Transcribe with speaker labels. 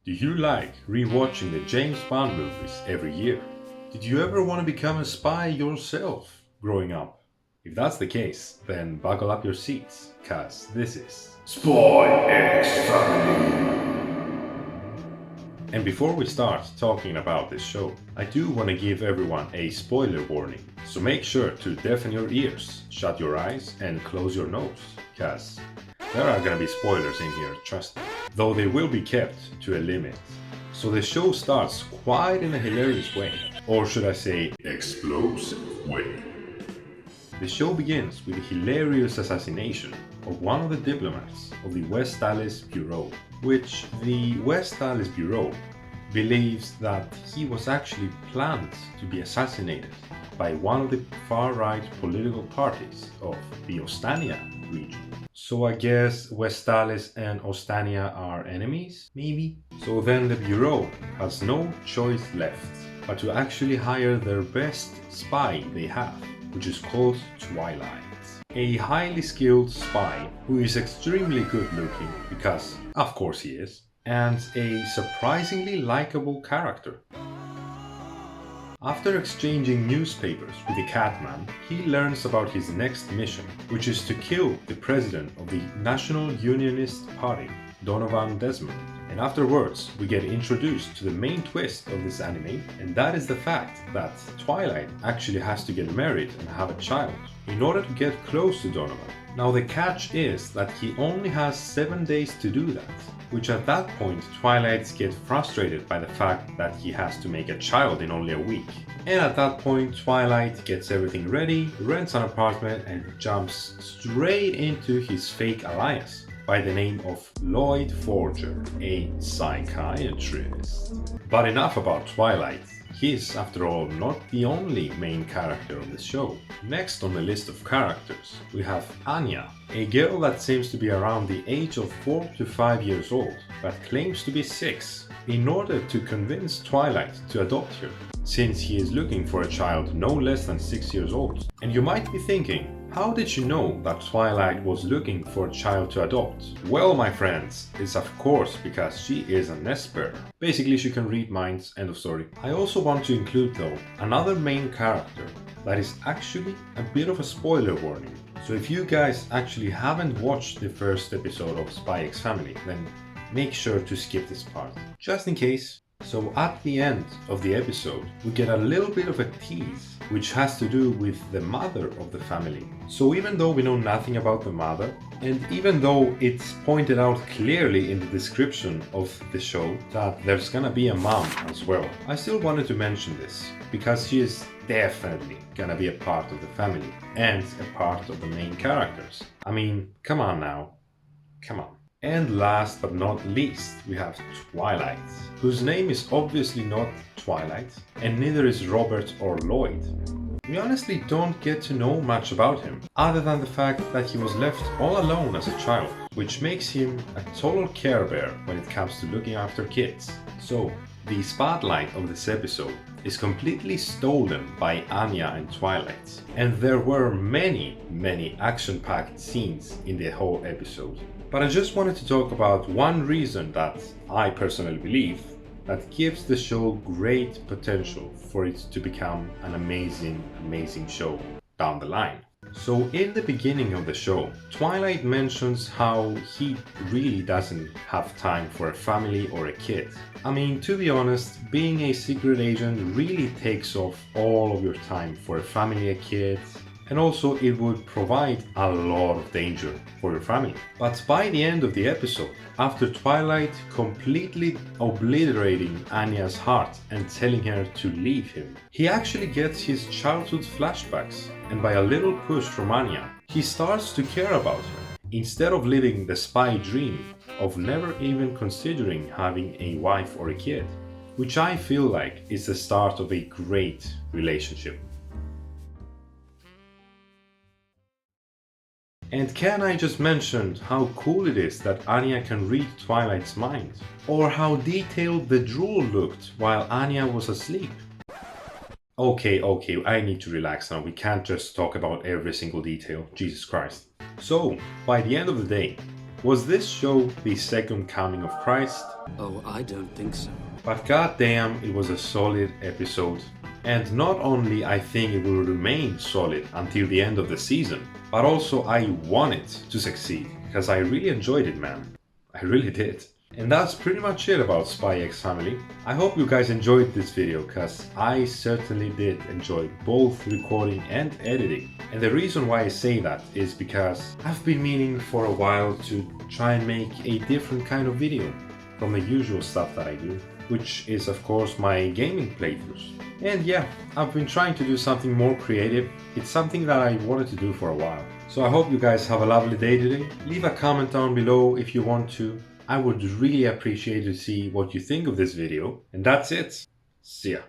Speaker 1: Do you like rewatching the James Bond movies every year? Did you ever want to become a spy yourself growing up? If that's the case, then buckle up your seats, cause this is
Speaker 2: Spy X Family.
Speaker 1: And before we start talking about this show, I do want to give everyone a spoiler warning. So make sure to deafen your ears, shut your eyes, and close your nose, cause there are gonna be spoilers in here, trust me. Though they will be kept to a limit. So the show starts quite in a hilarious way, or should I say,
Speaker 2: Explosive way.
Speaker 1: the show begins with a hilarious assassination of one of the diplomats of the West Dallas Bureau, which the West Dallas Bureau believes that he was actually planned to be assassinated by one of the far-right political parties of the Ostania region. So I guess West Dallas and Ostania are enemies, maybe? So then the Bureau has no choice left but to actually hire their best spy they have, which is called Twilight. A highly skilled spy who is extremely good looking, because of course he is, and a surprisingly likable character. After exchanging newspapers with the Catman, he learns about his next mission, which is to kill the president of the National Unionist Party, Donovan Desmond. And afterwards, we get introduced to the main twist of this anime, and that is the fact that Twilight actually has to get married and have a child in order to get close to Donovan. Now the catch is that he only has 7 days to do that, which at that point Twilight gets frustrated by the fact that he has to make a child in only a week. And at that point Twilight gets everything ready, rents an apartment and jumps straight into his fake alliance by the name of Lloyd Forger, a psychiatrist. But enough about Twilight. He's, after all, not the only main character of the show. Next on the list of characters, we have Anya, a girl that seems to be around the age of 4 to 5 years old, but claims to be 6, in order to convince Twilight to adopt her, since he is looking for a child no less than 6 years old. And you might be thinking, how did you know that Twilight was looking for a child to adopt? Well, my friends, it's of course because she is an Esper. Basically, she can read minds, end of story. I also want to include, though, another main character that is actually a bit of a spoiler warning. So if you guys actually haven't watched the first episode of Spy X Family, then make sure to skip this part, just in case. So at the end of the episode, we get a little bit of a tease, which has to do with the mother of the family. So even though we know nothing about the mother, and even though it's pointed out clearly in the description of the show that there's gonna be a mom as well, I still wanted to mention this, because she is definitely gonna be a part of the family, and a part of the main characters. I mean, come on now, come on. And last but not least, we have Twilight, whose name is obviously not Twilight, and neither is Robert or Lloyd. We honestly don't get to know much about him, other than the fact that he was left all alone as a child, which makes him a total care bear when it comes to looking after kids. So, the spotlight of this episode is completely stolen by Anya and Twilight, and there were many action-packed scenes in the whole episode. But I just wanted to talk about one reason that I personally believe that gives the show great potential for it to become an amazing show down the line. So in the beginning of the show, Twilight mentions how he really doesn't have time for a family or a kid. I mean, to be honest, being a secret agent really takes off all of your time for a family, a kid, and also it would provide a lot of danger for your family. But by the end of the episode, after Twilight completely obliterating Anya's heart and telling her to leave him, he actually gets his childhood flashbacks, and by a little push from Anya, he starts to care about her, instead of living the spy dream of never even considering having a wife or a kid, which I feel like is the start of a great relationship. And can I just mention how cool it is that Anya can read Twilight's mind? Or how detailed the drool looked while Anya was asleep? Okay, I need to relax now. We can't just talk about every single detail. Jesus Christ. So, by the end of the day, Was this show the second coming of Christ?
Speaker 3: Oh, I don't think so.
Speaker 1: But goddamn, it was a solid episode. And not only I think it will remain solid until the end of the season, but also I want it to succeed, because I really enjoyed it, man. I really did. And that's pretty much it about Spy X Family. I hope you guys enjoyed this video, cause I certainly did enjoy both recording and editing. And the reason why I say that is because I've been meaning for a while to try and make a different kind of video from the usual stuff that I do, which is of course my gaming playthroughs. And yeah, I've been trying to do something more creative. It's something that I wanted to do for a while. So I hope you guys have a lovely day today. Leave a comment down below if you want to. I would really appreciate to see what you think of this video. And that's it. See ya.